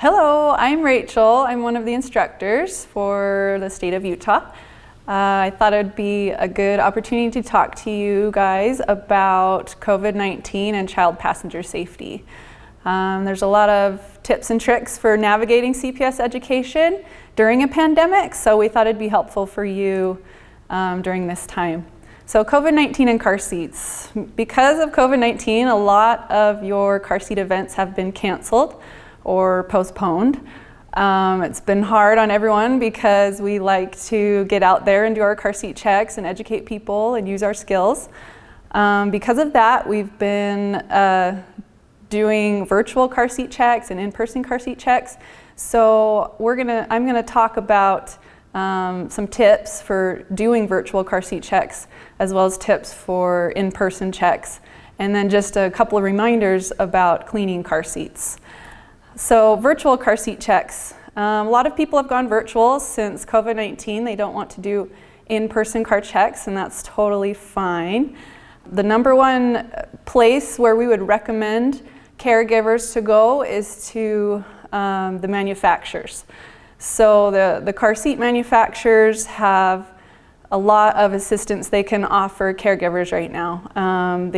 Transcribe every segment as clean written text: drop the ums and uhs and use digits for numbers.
Hello, I'm Rachel. I'm one of the instructors for the state of Utah. I thought it'd be a good opportunity to talk to you guys about COVID-19 and child passenger safety. There's a lot of tips and tricks for navigating CPS education during a pandemic, so we thought it'd be helpful for you during this time. So COVID-19 and car seats. Because of COVID-19, a lot of your car seat events have been canceled or postponed. It's been hard on everyone because we like to get out there and do our car seat checks and educate people and use our skills. Because of that, we've been doing virtual car seat checks and in-person car seat checks. So I'm gonna talk about some tips for doing virtual car seat checks, as well as tips for in-person checks, and then just a couple of reminders about cleaning car seats. So virtual car seat checks. A lot of people have gone virtual since COVID-19. They don't want to do in-person car checks, and that's totally fine. The number one place where we would recommend caregivers to go is to the manufacturers. So the car seat manufacturers have a lot of assistance they can offer caregivers right now.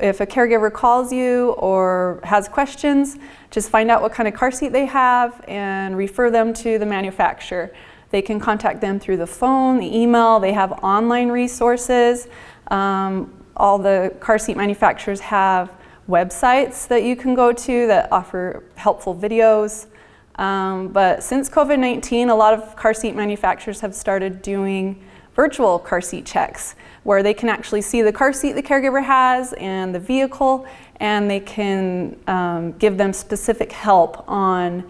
If a caregiver calls you or has questions, just find out what kind of car seat they have and refer them to the manufacturer. They can contact them through the phone, the email. They have online resources. All the car seat manufacturers have websites that you can go to that offer helpful videos. But since COVID-19, a lot of car seat manufacturers have started doing virtual car seat checks, where they can actually see the car seat the caregiver has and the vehicle, and they can give them specific help on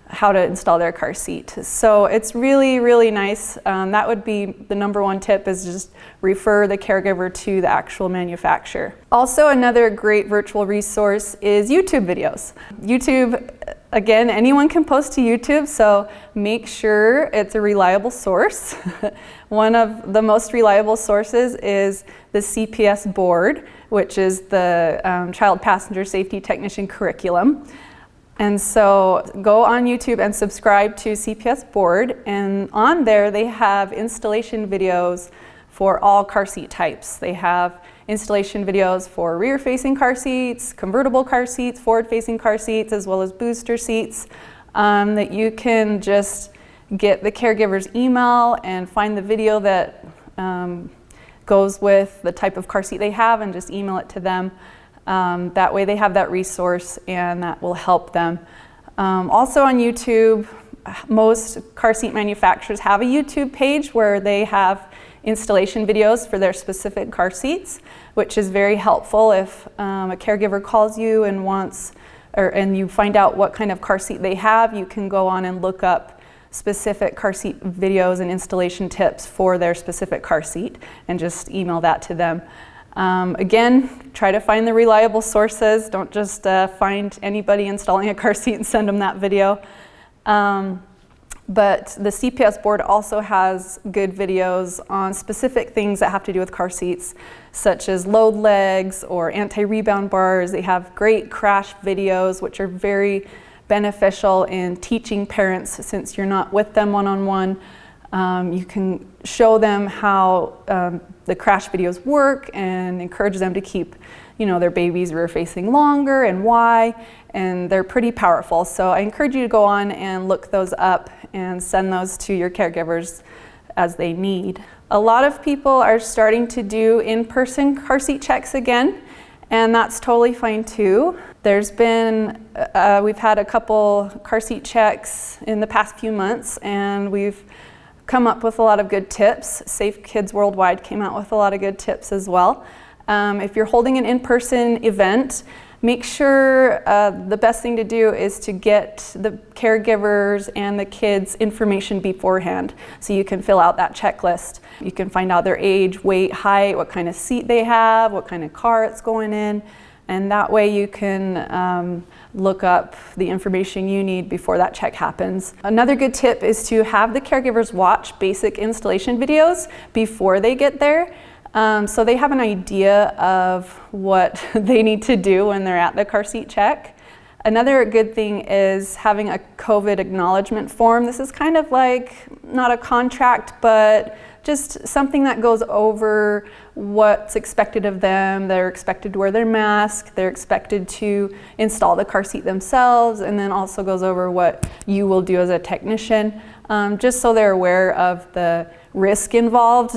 how to install their car seat. So it's really, really nice. That would be the number one tip, is just refer the caregiver to the actual manufacturer. Also, another great virtual resource is YouTube videos. YouTube, again, anyone can post to YouTube, so make sure it's a reliable source. One of the most reliable sources is the CPS board, which is the Child Passenger Safety Technician curriculum. And so go on YouTube and subscribe to CPS board, and on there they have installation videos for all car seat types. They have installation videos for rear-facing car seats, convertible car seats, forward-facing car seats, as well as booster seats, that you can just get the caregiver's email and find the video that goes with the type of car seat they have and just email it to them. That way they have that resource, and that will help them. Also on YouTube, most car seat manufacturers have a YouTube page where they have installation videos for their specific car seats, which is very helpful if a caregiver calls you and you find out what kind of car seat they have. You can go on and look up specific car seat videos and installation tips for their specific car seat and just email that to them. Again, try to find the reliable sources. Don't just find anybody installing a car seat and send them that video. But the CPS board also has good videos on specific things that have to do with car seats, such as load legs or anti-rebound bars. They have great crash videos, which are very beneficial in teaching parents since you're not with them one-on-one. You can show them how the crash videos work and encourage them to keep, their babies rear-facing longer and why, and they're pretty powerful. So I encourage you to go on and look those up and send those to your caregivers as they need. A lot of people are starting to do in-person car seat checks again, and that's totally fine too. There's been, we've had a couple car seat checks in the past few months, and we've come up with a lot of good tips. Safe Kids Worldwide came out with a lot of good tips as well. If you're holding an in-person event, make sure the best thing to do is to get the caregivers and the kids information beforehand, so you can fill out that checklist. You can find out their age, weight, height, what kind of seat they have, what kind of car it's going in, and that way you can look up the information you need before that check happens. Another good tip is to have the caregivers watch basic installation videos before they get there. So they have an idea of what they need to do when they're at the car seat check. Another good thing is having a COVID acknowledgement form. This is kind of like not a contract, but just something that goes over what's expected of them. They're expected to wear their mask, they're expected to install the car seat themselves, and then also goes over what you will do as a technician, just so they're aware of the risk involved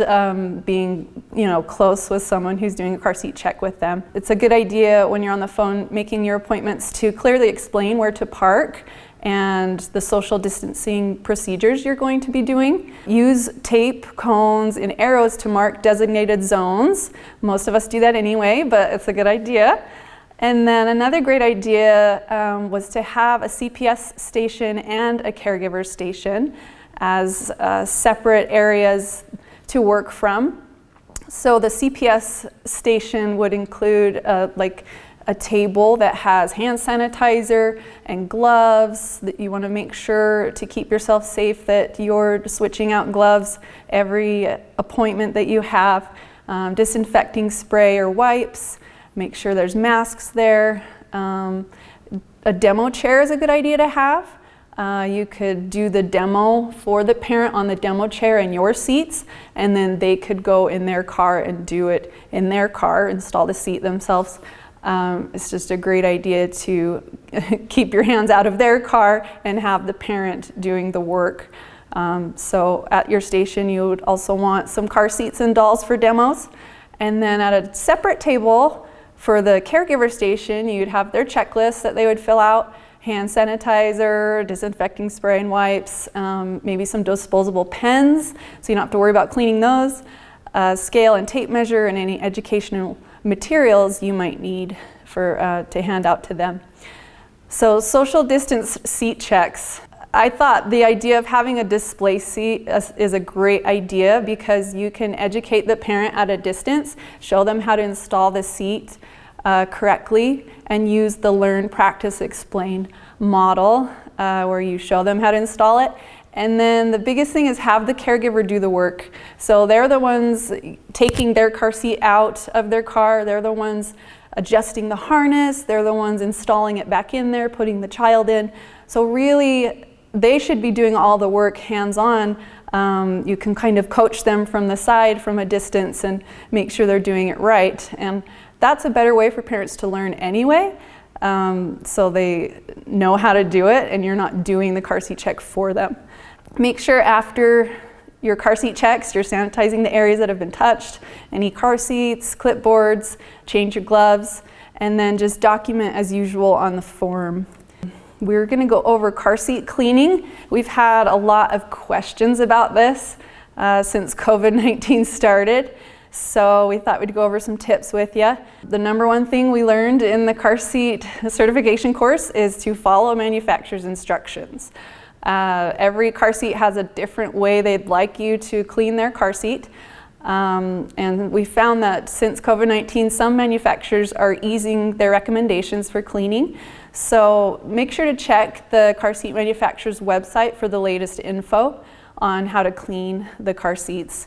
being close with someone who's doing a car seat check with them. It's a good idea when you're on the phone making your appointments to clearly explain where to park and the social distancing procedures you're going to be doing. Use tape, cones, and arrows to mark designated zones. Most of us do that anyway, but it's a good idea. And then another great idea was to have a CPS station and a caregiver station as separate areas to work from. So the CPS station would include like a table that has hand sanitizer and gloves, that you want to make sure to keep yourself safe that you're switching out gloves every appointment that you have, disinfecting spray or wipes, make sure there's masks there. A demo chair is a good idea to have. You could do the demo for the parent on the demo chair in your seats, and then they could go in their car and do it in their car, install the seat themselves. It's just a great idea to keep your hands out of their car and have the parent doing the work. So at your station, you would also want some car seats and dolls for demos. And then at a separate table for the caregiver station, you'd have their checklist that they would fill out. Hand sanitizer, disinfecting spray and wipes, maybe some disposable pens, so you don't have to worry about cleaning those, scale and tape measure, and any educational materials you might need to hand out to them. So social distance seat checks. I thought the idea of having a display seat is a great idea because you can educate the parent at a distance, show them how to install the seat correctly, and use the learn, practice, explain model where you show them how to install it. And then the biggest thing is have the caregiver do the work. So they're the ones taking their car seat out of their car, they're the ones adjusting the harness, they're the ones installing it back in there, putting the child in. So really, they should be doing all the work hands-on. You can kind of coach them from the side, from a distance, and make sure they're doing it right. And that's a better way for parents to learn anyway, so they know how to do it and you're not doing the car seat check for them. Make sure after your car seat checks, you're sanitizing the areas that have been touched, any car seats, clipboards, change your gloves, and then just document as usual on the form. We're going to go over car seat cleaning. We've had a lot of questions about this since COVID-19 started. So we thought we'd go over some tips with you. The number one thing we learned in the car seat certification course is to follow manufacturer's instructions. Every car seat has a different way they'd like you to clean their car seat. And we found that since COVID-19, some manufacturers are easing their recommendations for cleaning. So make sure to check the car seat manufacturer's website for the latest info on how to clean the car seats.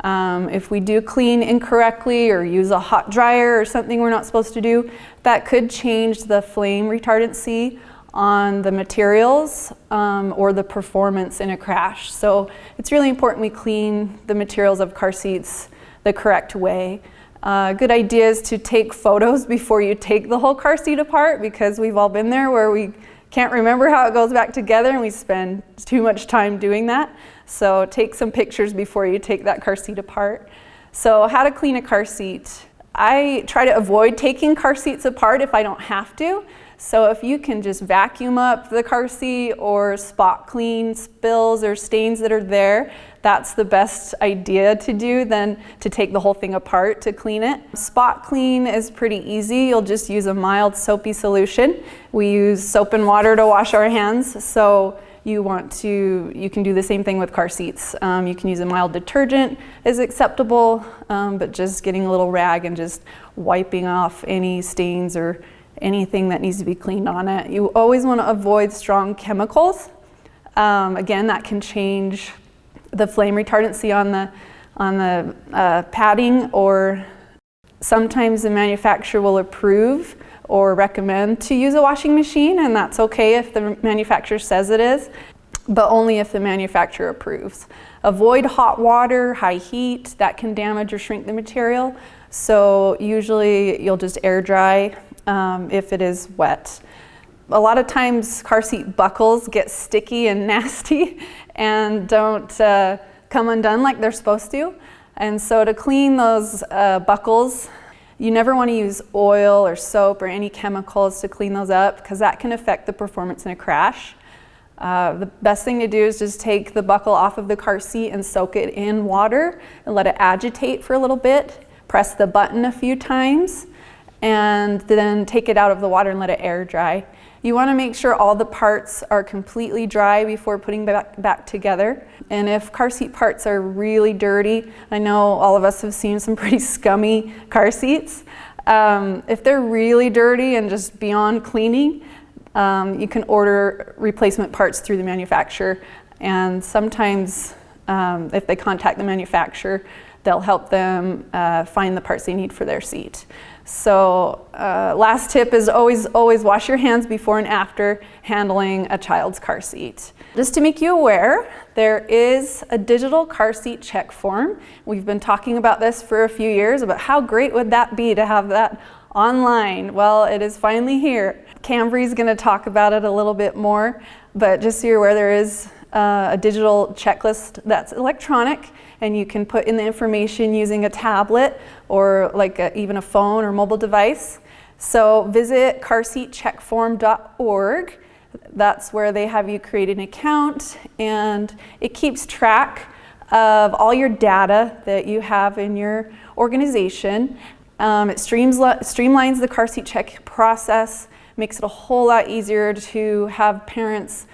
If we do clean incorrectly or use a hot dryer or something we're not supposed to do, that could change the flame retardancy on the materials or the performance in a crash. So it's really important we clean the materials of car seats the correct way. Good idea is to take photos before you take the whole car seat apart, because we've all been there where we can't remember how it goes back together and we spend too much time doing that. So take some pictures before you take that car seat apart. So how to clean a car seat. I try to avoid taking car seats apart if I don't have to. So if you can just vacuum up the car seat or spot clean spills or stains that are there, that's the best idea to do than to take the whole thing apart to clean it. Spot clean is pretty easy. You'll just use a mild soapy solution. We use soap and water to wash our hands, so you can do the same thing with car seats. You can use a mild detergent is acceptable, but just getting a little rag and just wiping off any stains or anything that needs to be cleaned on it. You always want to avoid strong chemicals. Again, that can change the flame retardancy on the padding, or sometimes the manufacturer will approve or recommend to use a washing machine, and that's okay if the manufacturer says it is, but only if the manufacturer approves. Avoid hot water, high heat, that can damage or shrink the material. So usually you'll just air dry if it is wet. A lot of times car seat buckles get sticky and nasty and don't come undone like they're supposed to. And so to clean those buckles, you never want to use oil or soap or any chemicals to clean those up, because that can affect the performance in a crash. The best thing to do is just take the buckle off of the car seat and soak it in water and let it agitate for a little bit. Press the button a few times and then take it out of the water and let it air dry. You want to make sure all the parts are completely dry before putting back together. And if car seat parts are really dirty, I know all of us have seen some pretty scummy car seats. If they're really dirty and just beyond cleaning, you can order replacement parts through the manufacturer, and sometimes if they contact the manufacturer, they'll help them find the parts they need for their seat. So last tip is always wash your hands before and after handling a child's car seat. Just to make you aware, there is a digital car seat check form. We've been talking about this for a few years, about how great would that be to have that online. Well, it is finally here. Cambry's going to talk about it a little bit more, but just so you're aware, there is a digital checklist that's electronic, and you can put in the information using a tablet or even a phone or mobile device. So visit carseatcheckform.org. That's where they have you create an account, and it keeps track of all your data that you have in your organization. It streamlines the car seat check process, makes it a whole lot easier to have parents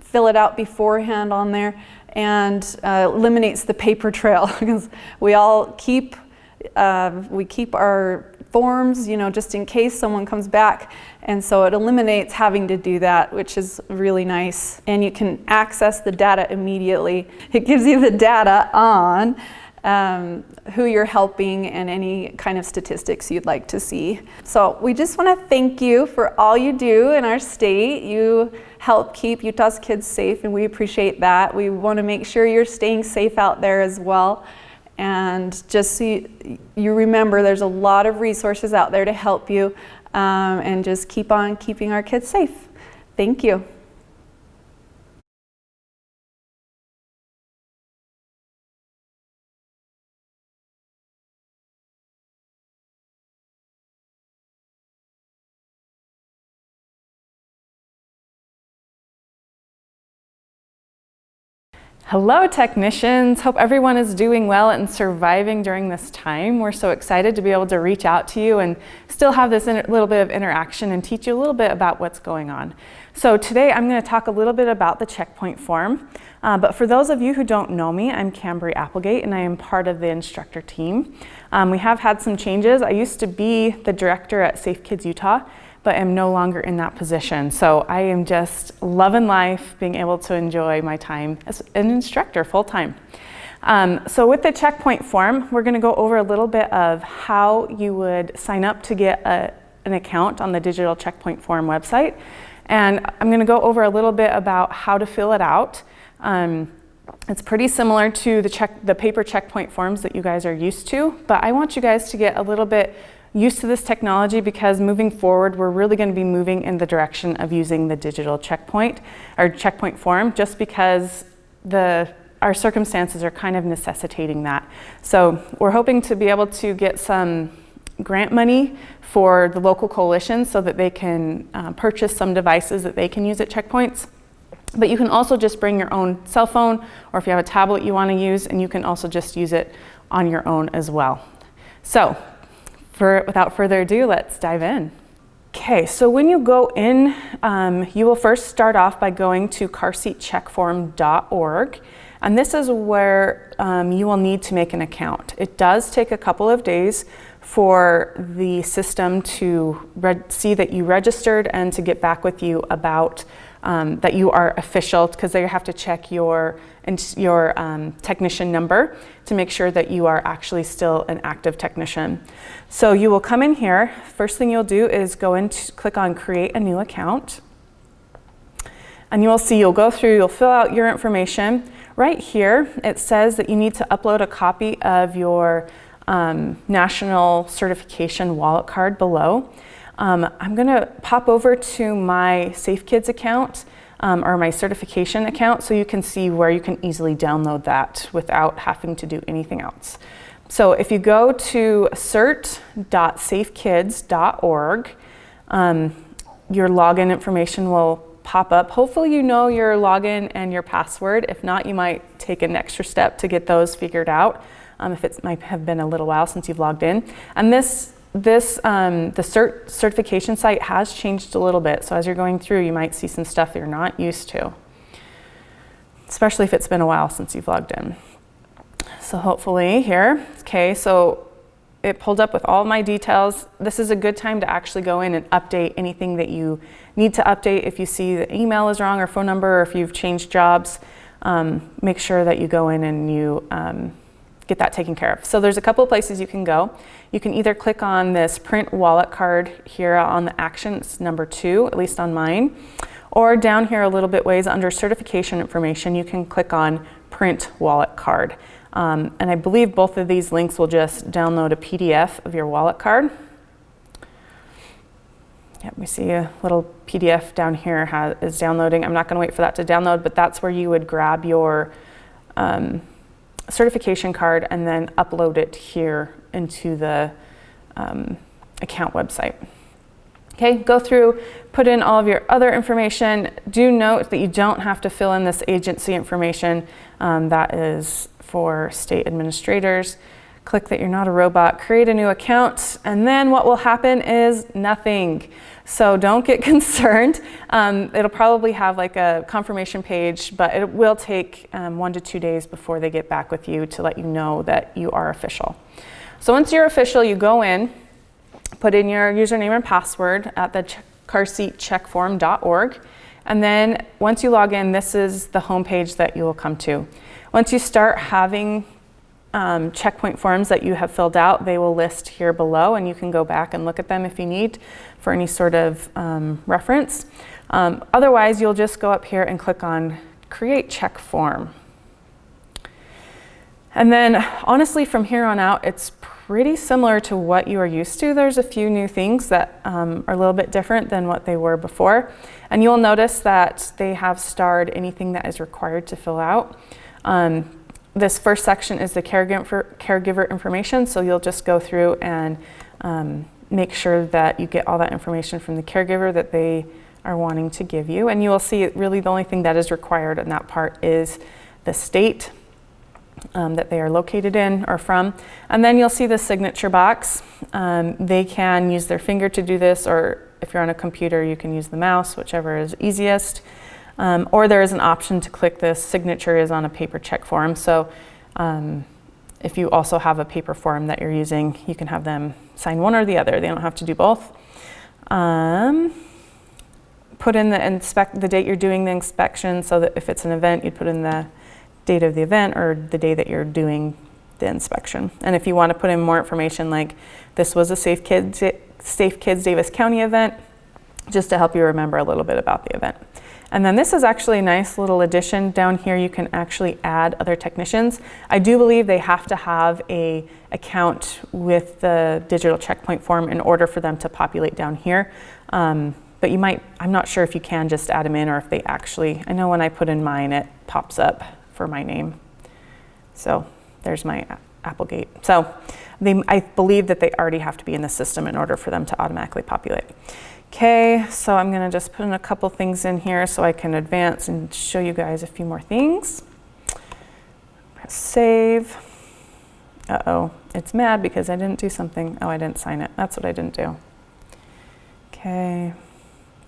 fill it out beforehand on there, and eliminates the paper trail, because we all keep our forms, just in case someone comes back, and so it eliminates having to do that, which is really nice. And you can access the data immediately. It gives you the data on who you're helping and any kind of statistics you'd like to see. So we just want to thank you for all you do in our state. You help keep Utah's kids safe, and we appreciate that. We want to make sure you're staying safe out there as well. And just so you remember, there's a lot of resources out there to help you, and just keep on keeping our kids safe. Thank you. Hello technicians, hope everyone is doing well and surviving during this time. We're so excited to be able to reach out to you and still have this little bit of interaction and teach you a little bit about what's going on. So today I'm going to talk a little bit about the checkpoint form, but for those of you who don't know me, I'm Cambry Applegate and I am part of the instructor team. We have had some changes. I used to be the director at Safe Kids Utah, but am no longer in that position. So I am just loving life, being able to enjoy my time as an instructor full time. So with the checkpoint form, we're gonna go over a little bit of how you would sign up to get an account on the digital checkpoint form website. And I'm gonna go over a little bit about how to fill it out. It's pretty similar to the paper checkpoint forms that you guys are used to, but I want you guys to get a little bit used to this technology, because moving forward, we're really going to be moving in the direction of using the digital checkpoint or checkpoint form, just because our circumstances are kind of necessitating that. So we're hoping to be able to get some grant money for the local coalition so that they can purchase some devices that they can use at checkpoints. But you can also just bring your own cell phone, or if you have a tablet you want to use, and you can also just use it on your own as well. So without further ado, let's dive in. Okay, so when you go in, you will first start off by going to carseatcheckform.org, and this is where you will need to make an account. It does take a couple of days for the system to see that you registered and to get back with you about that you are official, because they have to check your technician number to make sure that you are actually still an active technician. So you will come in here. First thing you'll do is go in, click on create a new account. And you will see, you'll go through, you'll fill out your information. Right here, it says that you need to upload a copy of your national certification wallet card below. I'm gonna pop over to my Safe Kids account or my certification account so you can see where you can easily download that without having to do anything else. So if you go to cert.safekids.org, your login information will pop up. Hopefully you know your login and your password. If not, you might take an extra step to get those figured out if it might have been a little while since you've logged in. And the certification site has changed a little bit. So as you're going through, you might see some stuff that you're not used to, especially if it's been a while since you've logged in. So hopefully here, okay, so it pulled up with all my details. This is a good time to actually go in and update anything that you need to update. If you see the email is wrong or phone number, or if you've changed jobs, make sure that you go in and you get that taken care of. So there's a couple of places you can go. You can either click on this print wallet card here on the actions number 2, at least on mine, or down here a little bit ways under certification information, you can click on print wallet card. And I believe both of these links will just download a PDF of your wallet card. Yep, we see a little PDF down here is downloading. I'm not going to wait for that to download, but that's where you would grab your certification card and then upload it here into the account website. Okay, go through, put in all of your other information. Do note that you don't have to fill in this agency information. That is for state administrators. Click that you're not a robot, create a new account, and then what will happen is nothing. So don't get concerned. It'll probably have like a confirmation page, but it will take 1 to 2 days before they get back with you to let you know that you are official. So once you're official, you go in, put in your username and password at the carseatcheckform.org. And then once you log in, this is the home page that you will come to. Once you start having checkpoint forms that you have filled out, they will list here below, and you can go back and look at them if you need for any sort of reference. Otherwise, you'll just go up here and click on Create Check Form. And then honestly, from here on out, it's pretty similar to what you are used to. There's a few new things that are a little bit different than what they were before. And you'll notice that they have starred anything that is required to fill out. This first section is the caregiver information, so you'll just go through and make sure that you get all that information from the caregiver that they are wanting to give you. And you will see really the only thing that is required in that part is the state that they are located in or from. And then you'll see the signature box. They can use their finger to do this, or if you're on a computer, you can use the mouse, whichever is easiest. Or there is an option to click this. Signature is on a paper check form. So if you also have a paper form that you're using, you can have them sign one or the other. They don't have to do both. Put in the date you're doing the inspection, so that if it's an event, you'd put in the date of the event or the day that you're doing the inspection. And if you want to put in more information, like this was a Safe Kids Davis County event, just to help you remember a little bit about the event. And then this is actually a nice little addition. Down here you can actually add other technicians. I do believe they have to have an account with the digital checkpoint form in order for them to populate down here. But you might, I'm not sure if you can just add them in, or if they actually, I know when I put in mine, it pops up for my name. So there's my Applegate. So I believe that they already have to be in the system in order for them to automatically populate. Okay, so I'm gonna just put in a couple things in here so I can advance and show you guys a few more things. Press save. Uh-oh, it's mad because I didn't do something. Oh, I didn't sign it. That's what I didn't do. Okay,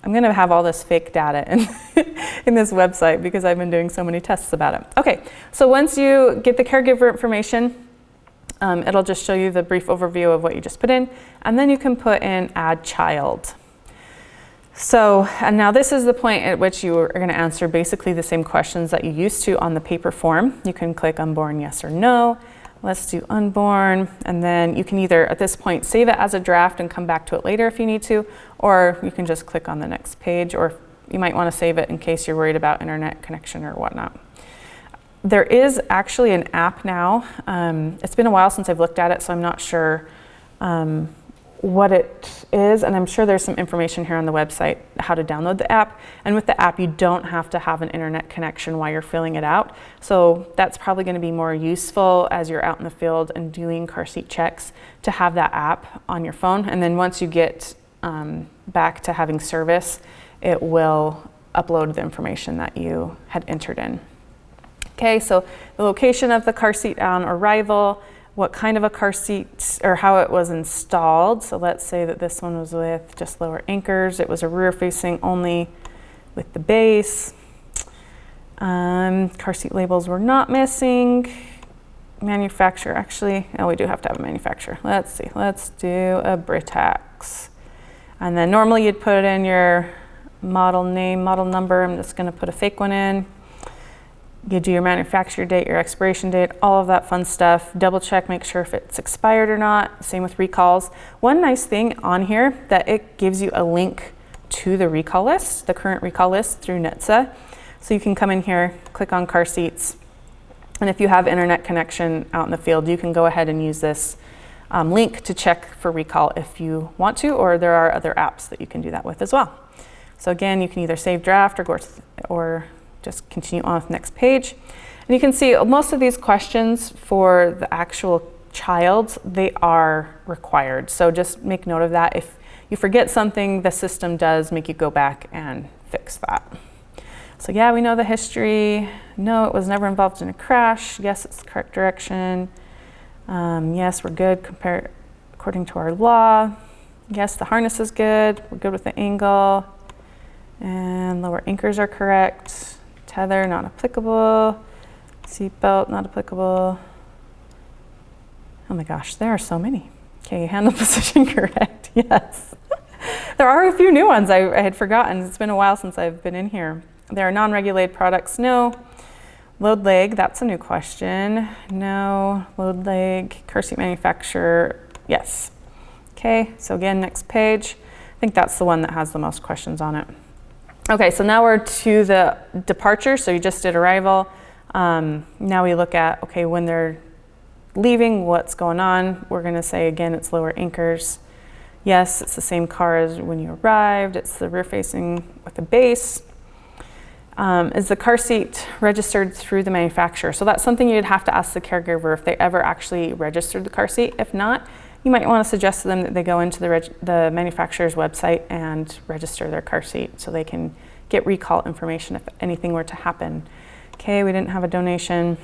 I'm gonna have all this fake data in this website because I've been doing so many tests about it. Okay, so once you get the caregiver information, it'll just show you the brief overview of what you just put in, and then you can put in add child. So, and now this is the point at which you are going to answer basically the same questions that you used to on the paper form. You can click unborn yes or no. Let's do unborn, and then you can either at this point save it as a draft and come back to it later if you need to, or you can just click on the next page, or you might want to save it in case you're worried about internet connection or whatnot. There is actually an app now. It's been a while since I've looked at it, so I'm not sure what it is, and I'm sure there's some information here on the website how to download the app. And with the app, you don't have to have an internet connection while you're filling it out. So that's probably going to be more useful as you're out in the field and doing car seat checks to have that app on your phone. And then once you get back to having service, it will upload the information that you had entered in. Okay, so the location of the car seat on arrival, what kind of a car seat or how it was installed. So let's say that this one was with just lower anchors. It was a rear facing only with the base. Car seat labels were not missing. Manufacturer, actually, oh, we do have to have a manufacturer. Let's see, let's do a Britax. And then normally you'd put in your model name, model number. I'm just gonna put a fake one in. You do your manufacturer date, your expiration date, all of that fun stuff. Double check, make sure if it's expired or not. Same with recalls. One nice thing on here that it gives you a link to the recall list, the current recall list through NHTSA. So you can come in here, click on car seats, and if you have internet connection out in the field, you can go ahead and use this link to check for recall if you want to, or there are other apps that you can do that with as well. So again, you can either save draft or just continue on with the next page. And you can see most of these questions for the actual child, they are required. So just make note of that. If you forget something, the system does make you go back and fix that. So yeah, we know the history. No, it was never involved in a crash. Yes, it's the correct direction. Yes, we're good according to our law. Yes, the harness is good. We're good with the angle. And lower anchors are correct. Tether, not applicable. Seatbelt, not applicable. Oh my gosh, there are so many. Okay, handle position correct, yes. There are a few new ones I had forgotten. It's been a while since I've been in here. There are non-regulated products, no. Load leg, that's a new question. No, load leg, car seat manufacturer, yes. Okay, so again, next page. I think that's the one that has the most questions on it. Okay, so now we're to the departure. So you just did arrival. Now we look at, okay, when they're leaving, what's going on? We're gonna say again, it's lower anchors. Yes, it's the same car as when you arrived. It's the rear facing with the base. Is the car seat registered through the manufacturer? So that's something you'd have to ask the caregiver if they ever actually registered the car seat. If not, you might want to suggest to them that they go into the manufacturer's website and register their car seat so they can get recall information if anything were to happen. Okay, we didn't have a donation.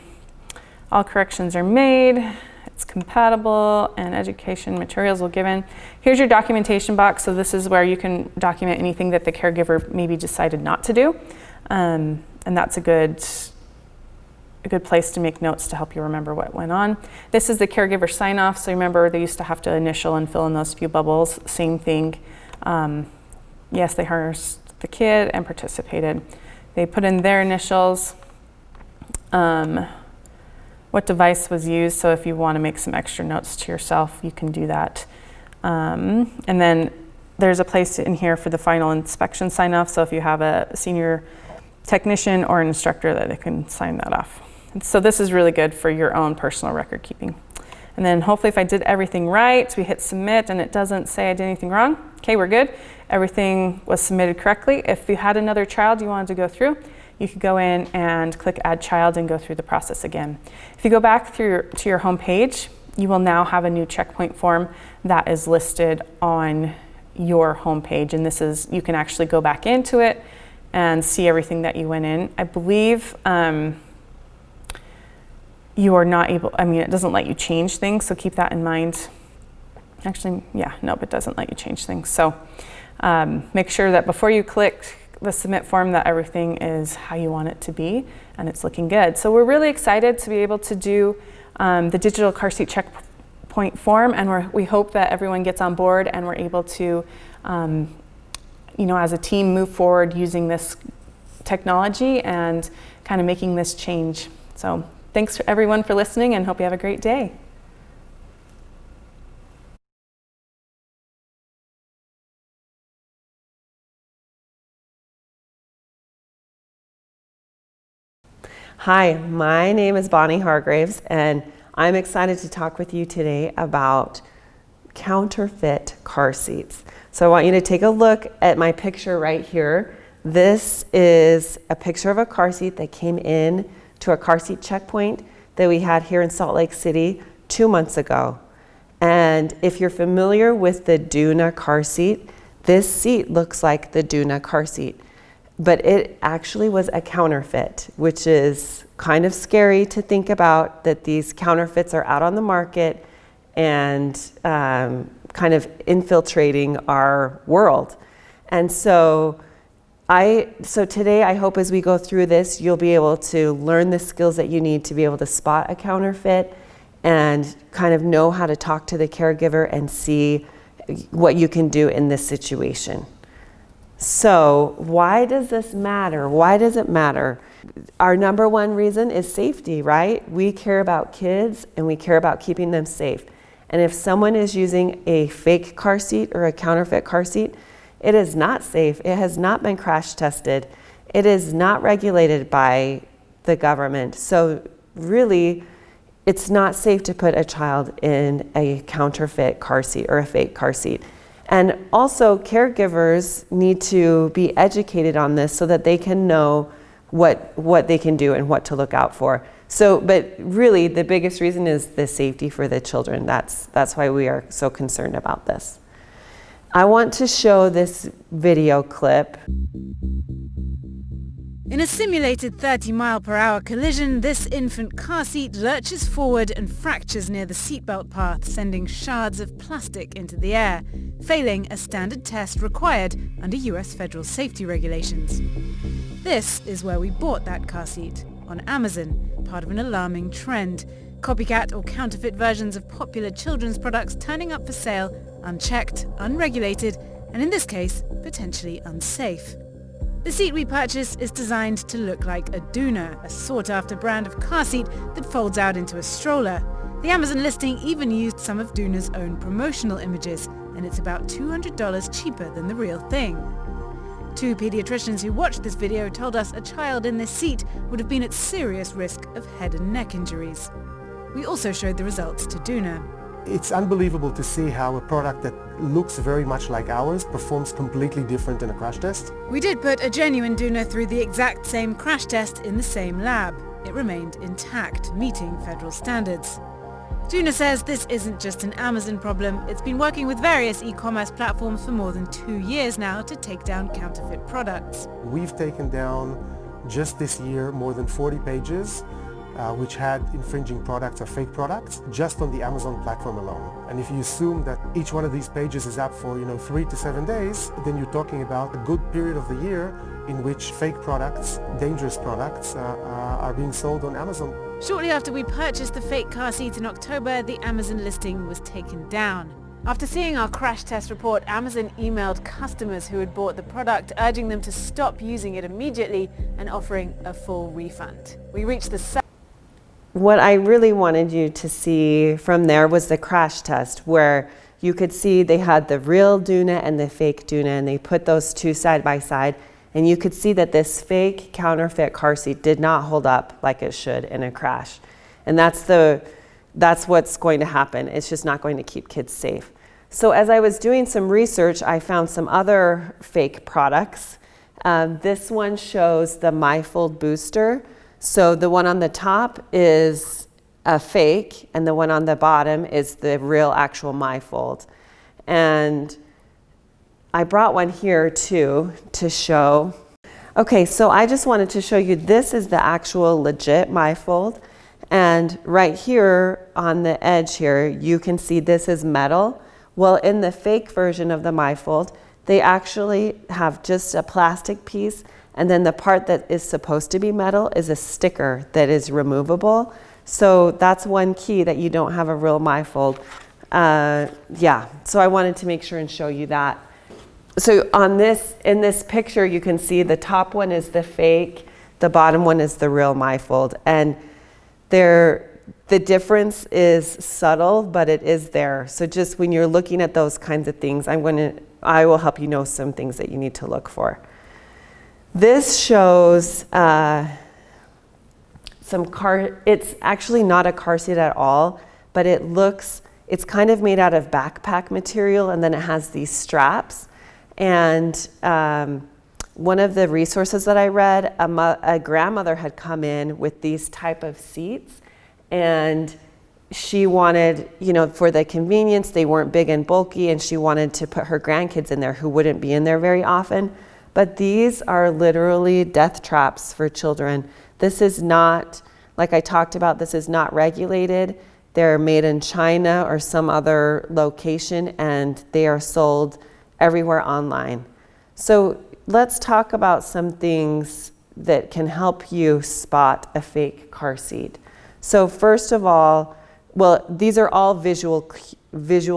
All corrections are made. It's compatible and education materials were given. Here's your documentation box. So this is where you can document anything that the caregiver maybe decided not to do. And that's a good place to make notes to help you remember what went on. This is the caregiver sign off. So remember, they used to have to initial and fill in those few bubbles. Same thing. Yes, they harnessed the kid and participated. They put in their initials, what device was used. So if you want to make some extra notes to yourself, you can do that. And then there's a place in here for the final inspection sign off. So if you have a senior technician or an instructor, that they can sign that off. And so this is really good for your own personal record keeping. And then hopefully if I did everything right, we hit submit and it doesn't say I did anything wrong. Okay, we're good. Everything was submitted correctly. If you had another child you wanted to go through, you could go in and click add child and go through the process again. If you go back to your home page, you will now have a new checkpoint form that is listed on your home page. And this is, you can actually go back into it and see everything that you went in. I believe you are not able, it doesn't let you change things, so keep that in mind. Actually, yeah, nope, it doesn't let you change things. So make sure that before you click the submit form that everything is how you want it to be and it's looking good. So we're really excited to be able to do the digital car seat checkpoint form, and we hope that everyone gets on board and we're able to as a team move forward using this technology and kind of making this change. So thanks everyone for listening, and hope you have a great day. Hi, my name is Bonnie Hargraves, and I'm excited to talk with you today about counterfeit car seats. So I want you to take a look at my picture right here. This is a picture of a car seat that came in to a car seat checkpoint that we had here in Salt Lake City 2 months ago. And if you're familiar with the Duna car seat, this seat looks like the Duna car seat. But it actually was a counterfeit, which is kind of scary to think about, that these counterfeits are out on the market and kind of infiltrating our world. And so today I hope as we go through this, you'll be able to learn the skills that you need to be able to spot a counterfeit and kind of know how to talk to the caregiver and see what you can do in this situation. So why does this matter? Why does it matter? Our number one reason is safety, right? We care about kids and we care about keeping them safe. And if someone is using a fake car seat or a counterfeit car seat, it is not safe. It has not been crash tested. It is not regulated by the government. So really, it's not safe to put a child in a counterfeit car seat or a fake car seat. And also, caregivers need to be educated on this so that they can know what they can do and what to look out for. So, but really, the biggest reason is the safety for the children. That's why we are so concerned about this. I want to show this video clip. In a simulated 30-mile-per-hour collision, this infant car seat lurches forward and fractures near the seatbelt path, sending shards of plastic into the air, failing a standard test required under US federal safety regulations. This is where we bought that car seat, on Amazon, part of an alarming trend. Copycat or counterfeit versions of popular children's products turning up for sale, unchecked, unregulated, and in this case, potentially unsafe. The seat we purchased is designed to look like a Duna, a sought-after brand of car seat that folds out into a stroller. The Amazon listing even used some of Duna's own promotional images, and it's about $200 cheaper than the real thing. 2 pediatricians who watched this video told us a child in this seat would have been at serious risk of head and neck injuries. We also showed the results to Duna. It's unbelievable to see how a product that looks very much like ours performs completely different in a crash test. We did put a genuine Duna through the exact same crash test in the same lab. It remained intact, meeting federal standards. Duna says this isn't just an Amazon problem. It's been working with various e-commerce platforms for more than 2 years now to take down counterfeit products. We've taken down just this year more than 40 pages which had infringing products or fake products just on the Amazon platform alone. And if you assume that each one of these pages is up for 3 to 7 days, then you're talking about a good period of the year in which fake products, dangerous products, are being sold on Amazon. Shortly after we purchased the fake car seat in October, the Amazon listing was taken down. After seeing our crash test report, Amazon emailed customers who had bought the product, urging them to stop using it immediately and offering a full refund. We reached the What I really wanted you to see from there was the crash test, where you could see they had the real Duna and the fake Duna, and they put those two side by side, and you could see that this fake counterfeit car seat did not hold up like it should in a crash. And that's what's going to happen. It's just not going to keep kids safe. So as I was doing some research, I found some other fake products. This one shows the MyFold booster. So the one on the top is a fake, and the one on the bottom is the real actual MyFold. And I brought one here too to show. Okay, so I just wanted to show you, this is the actual legit MyFold. And right here on the edge here, you can see this is metal. Well, in the fake version of the MyFold, they actually have just a plastic piece, and then the part that is supposed to be metal is a sticker that is removable. So that's one key that you don't have a real MyFold. Yeah, so I wanted to make sure and show you that. So in this picture, you can see the top one is the fake, the bottom one is the real MyFold. And the difference is subtle, but it is there. So just when you're looking at those kinds of things, I will help you know some things that you need to look for. This shows it's actually not a car seat at all, but it's kind of made out of backpack material, and then it has these straps. And one of the resources that I read, a grandmother had come in with these type of seats, and she wanted, for the convenience, they weren't big and bulky, and she wanted to put her grandkids in there who wouldn't be in there very often. But these are literally death traps for children. This is not, like I talked about, this is not regulated. They're made in China or some other location, and they are sold everywhere online. So let's talk about some things that can help you spot a fake car seat. So first of all, these are all visual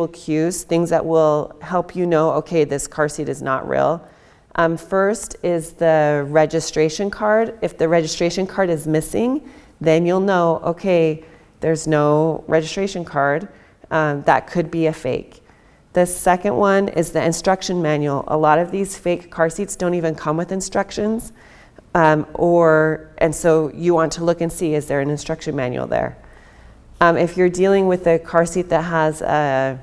cues, things that will help you know, okay, this car seat is not real. First is the registration card. If the registration card is missing, then you'll know, okay, there's no registration card. That could be a fake. The second one is the instruction manual. A lot of these fake car seats don't even come with instructions. And so you want to look and see, is there an instruction manual there? If you're dealing with a car seat that has a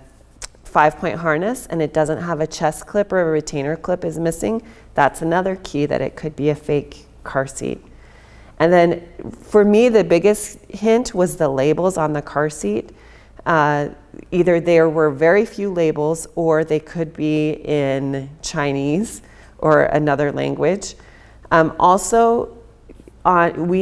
5-point harness and it doesn't have a chest clip or a retainer clip is missing, that's another key that it could be a fake car seat. And then for me, the biggest hint was the labels on the car seat. Either there were very few labels, or they could be in Chinese or another language. We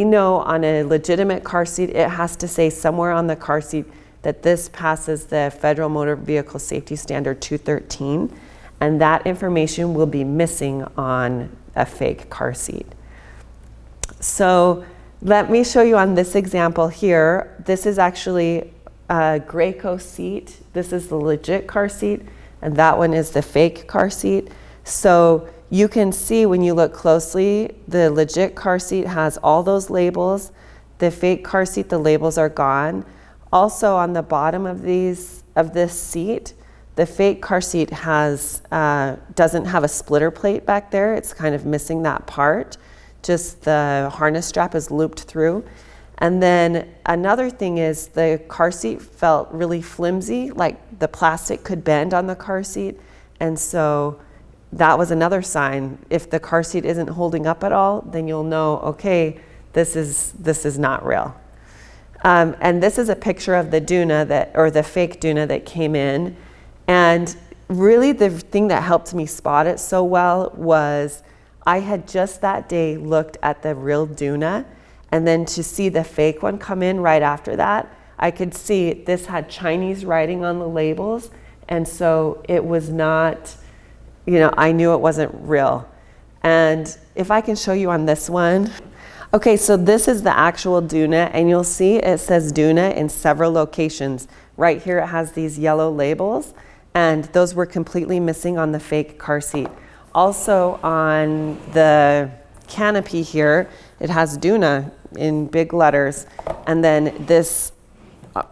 know on a legitimate car seat, it has to say somewhere on the car seat that this passes the Federal Motor Vehicle Safety Standard 213, and that information will be missing on a fake car seat. So let me show you on this example here. This is actually a Graco seat. This is the legit car seat, and that one is the fake car seat. So you can see when you look closely, the legit car seat has all those labels. The fake car seat, the labels are gone. Also on the bottom of this seat, the fake car seat doesn't have a splitter plate back there. It's kind of missing that part. Just the harness strap is looped through. And then another thing is the car seat felt really flimsy, like the plastic could bend on the car seat. And so that was another sign. If the car seat isn't holding up at all, then you'll know, okay, this is not real. And this is a picture of the Duna or the fake Duna that came in. And really the thing that helped me spot it so well was I had just that day looked at the real Duna, and then to see the fake one come in right after that, I could see this had Chinese writing on the labels, and so it was not, I knew it wasn't real. And if I can show you on this one. Okay, so this is the actual Duna, and you'll see it says Duna in several locations. Right here it has these yellow labels, and those were completely missing on the fake car seat. Also on the canopy here, it has Duna in big letters, and then this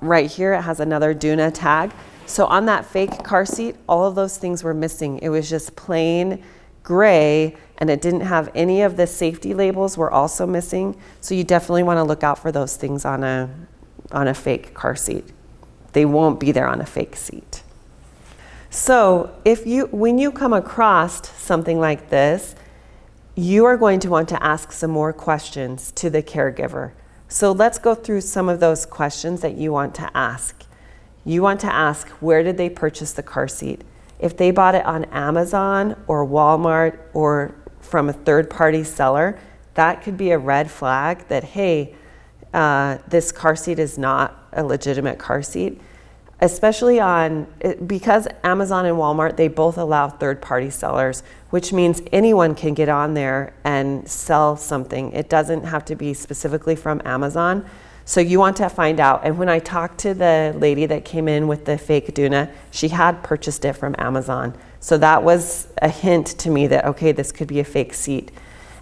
right here, it has another Duna tag. So on that fake car seat, all of those things were missing. It was just plain gray, and it didn't have any of the safety labels were also missing. So you definitely want to look out for those things on a fake car seat. They won't be there on a fake seat. So when you come across something like this, you are going to want to ask some more questions to the caregiver. So let's go through some of those questions that you want to ask. You want to ask, where did they purchase the car seat? If they bought it on Amazon or Walmart or from a third-party seller, that could be a red flag that, hey, this car seat is not a legitimate car seat. Especially because Amazon and Walmart, they both allow third-party sellers, which means anyone can get on there and sell something. It doesn't have to be specifically from Amazon. So you want to find out. And when I talked to the lady that came in with the fake Duna, she had purchased it from Amazon. So that was a hint to me that, okay, this could be a fake seat.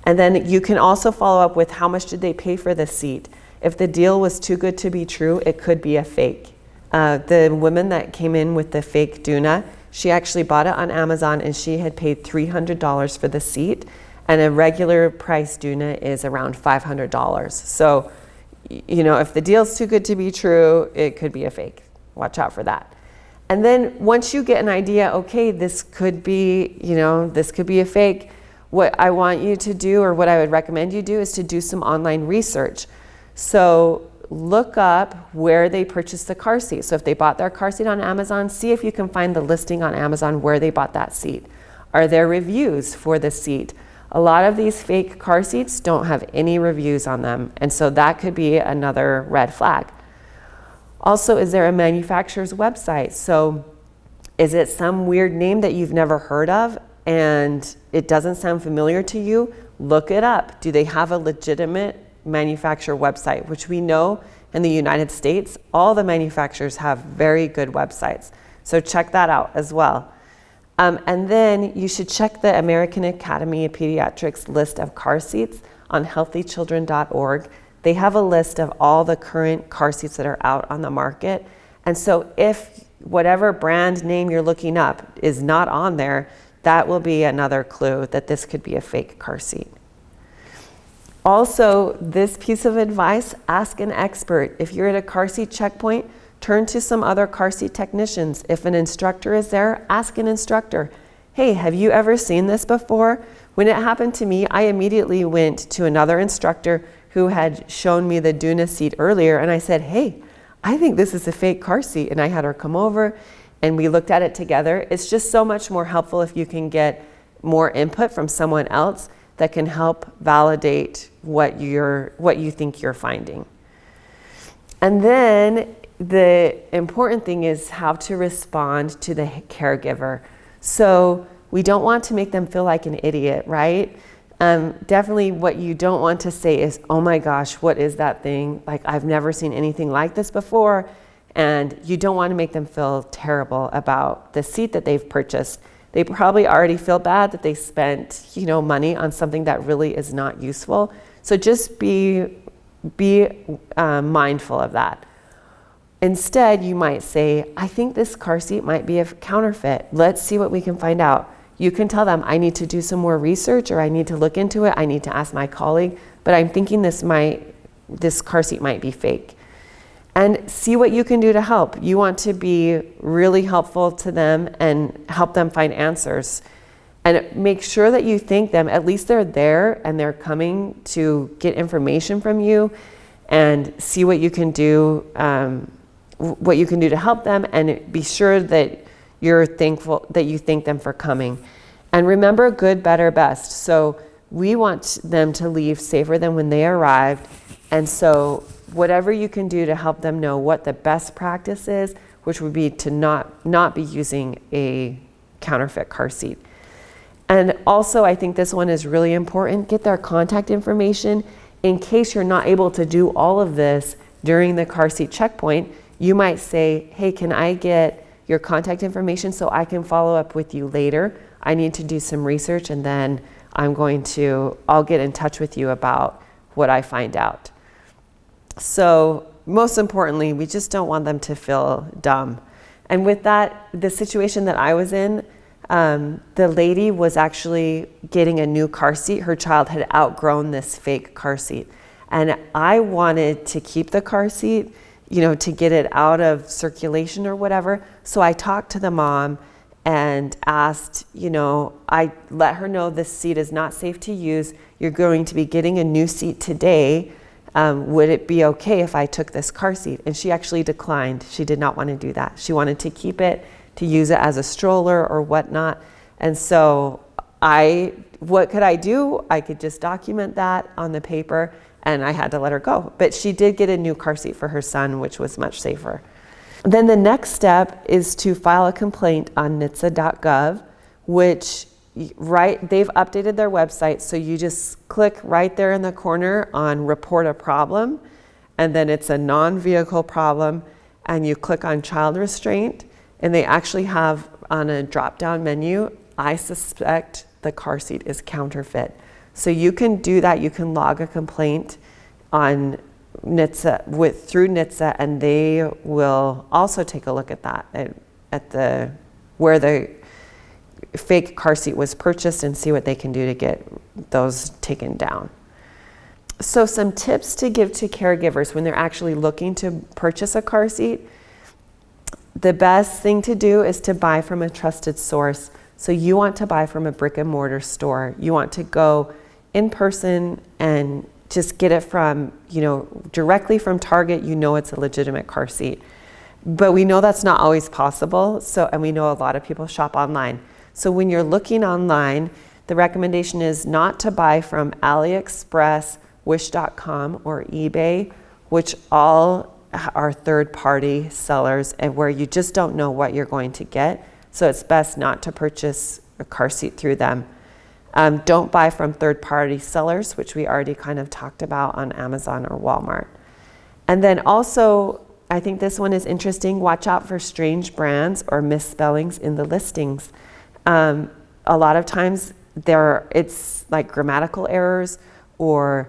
And then you can also follow up with how much did they pay for the seat. If the deal was too good to be true, it could be a fake. The woman that came in with the fake Duna, she actually bought it on Amazon and she had paid $300 for the seat, and a regular price Duna is around $500. So, you know, if the deal's too good to be true, it could be a fake. Watch out for that. And then once you get an idea, okay, this could be, you know, this could be a fake, what I want you to do, or what I would recommend you do, is to do some online research. So look up where they purchased the car seat. So if they bought their car seat on Amazon, see if you can find the listing on Amazon where they bought that seat. Are there reviews for the seat? A lot of these fake car seats don't have any reviews on them, and so that could be another red flag. Also, is there a manufacturer's website? So is it some weird name that you've never heard of and it doesn't sound familiar to you? Look it up. Do they have a legitimate manufacturer website? Which we know in the United States, all the manufacturers have very good websites. So check that out as well. And then you should check the American Academy of Pediatrics list of car seats on healthychildren.org. They have a list of all the current car seats that are out on the market. And so if whatever brand name you're looking up is not on there, that will be another clue that this could be a fake car seat. Also, this piece of advice, ask an expert. If you're at a car seat checkpoint, turn to some other car seat technicians. If an instructor is there, ask an instructor. Hey, have you ever seen this before? When it happened to me, I immediately went to another instructor who had shown me the Duna seat earlier, and I said, hey, I think this is a fake car seat. And I had her come over and we looked at it together. It's just so much more helpful if you can get more input from someone else that can help validate what you think you're finding. And then the important thing is how to respond to the caregiver. So we don't want to make them feel like an idiot, right? Definitely what you don't want to say is, oh my gosh, what is that thing? Like, I've never seen anything like this before. And you don't want to make them feel terrible about the seat that they've purchased. They probably already feel bad that they spent, money on something that really is not useful. So just be mindful of that. Instead, you might say, I think this car seat might be a counterfeit. Let's see what we can find out. You can tell them, I need to do some more research, or I need to look into it. I need to ask my colleague, but I'm thinking this car seat might be fake. And see what you can do to help. You want to be really helpful to them and help them find answers. And make sure that you thank them. At least they're there and they're coming to get information from you, and see what you can do, to help them, and be sure that you're thankful, that you thank them for coming. And remember, good, better, best. So we want them to leave safer than when they arrived. And so whatever you can do to help them know what the best practice is, which would be to not be using a counterfeit car seat. And also, I think this one is really important. Get their contact information in case you're not able to do all of this during the car seat checkpoint. You might say, hey, can I get your contact information so I can follow up with you later? I need to do some research, and then I'll get in touch with you about what I find out. So most importantly, we just don't want them to feel dumb. And with that, the situation that I was in, the lady was actually getting a new car seat. Her child had outgrown this fake car seat. And I wanted to keep the car seat, to get it out of circulation or whatever. So I talked to the mom and asked, I let her know this seat is not safe to use. You're going to be getting a new seat today. Would it be okay if I took this car seat? And she actually declined. She did not want to do that. She wanted to keep it, to use it as a stroller or whatnot. And so what could I do? I could just document that on the paper, and I had to let her go. But she did get a new car seat for her son, which was much safer. Then the next step is to file a complaint on NHTSA.gov, which they've updated their website, so you just click right there in the corner on report a problem, and then it's a non-vehicle problem, and you click on child restraint, and they actually have on a drop-down menu, I suspect the car seat is counterfeit. So you can do that. You can log a complaint on NHTSA through NHTSA, and they will also take a look at that at where the fake car seat was purchased and see what they can do to get those taken down. So some tips to give to caregivers when they're actually looking to purchase a car seat. The best thing to do is to buy from a trusted source. So you want to buy from a brick and mortar store. You want to go in person and just get it from, directly from Target. It's a legitimate car seat. But we know that's not always possible. And we know a lot of people shop online. So when you're looking online, the recommendation is not to buy from AliExpress, Wish.com, or eBay, which all are third-party sellers and where you just don't know what you're going to get. So it's best not to purchase a car seat through them. Don't buy from third-party sellers, which we already kind of talked about on Amazon or Walmart. And then also, I think this one is interesting, watch out for strange brands or misspellings in the listings. A lot of times it's like grammatical errors, or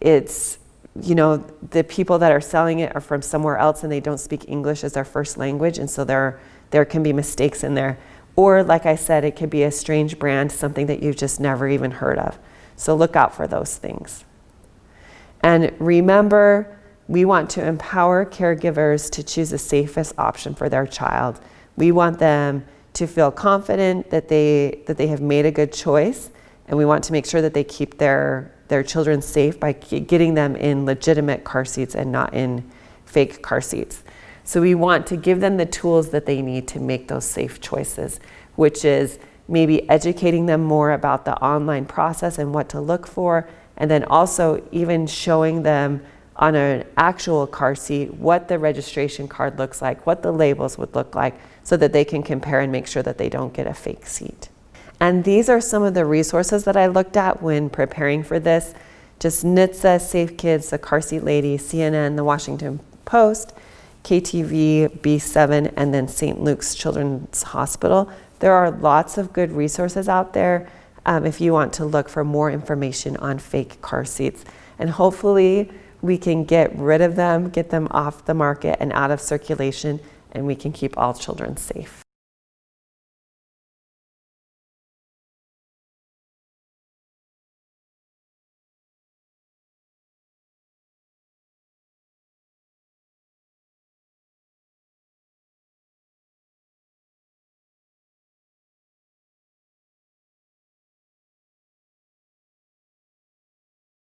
it's, the people that are selling it are from somewhere else and they don't speak English as their first language, and so there can be mistakes in there. Or like I said, it could be a strange brand, something that you've just never even heard of. So look out for those things. And remember, we want to empower caregivers to choose the safest option for their child. We want them to feel confident that they have made a good choice, and we want to make sure that they keep their children safe by getting them in legitimate car seats and not in fake car seats. So we want to give them the tools that they need to make those safe choices, which is maybe educating them more about the online process and what to look for, and then also even showing them on an actual car seat what the registration card looks like, what the labels would look like, so that they can compare and make sure that they don't get a fake seat. And these are some of the resources that I looked at when preparing for this. Just NHTSA, Safe Kids, The Car Seat Lady, CNN, The Washington Post, KTV, B7, and then St. Luke's Children's Hospital. There are lots of good resources out there if you want to look for more information on fake car seats. And hopefully we can get rid of them, get them off the market and out of circulation, and we can keep all children safe.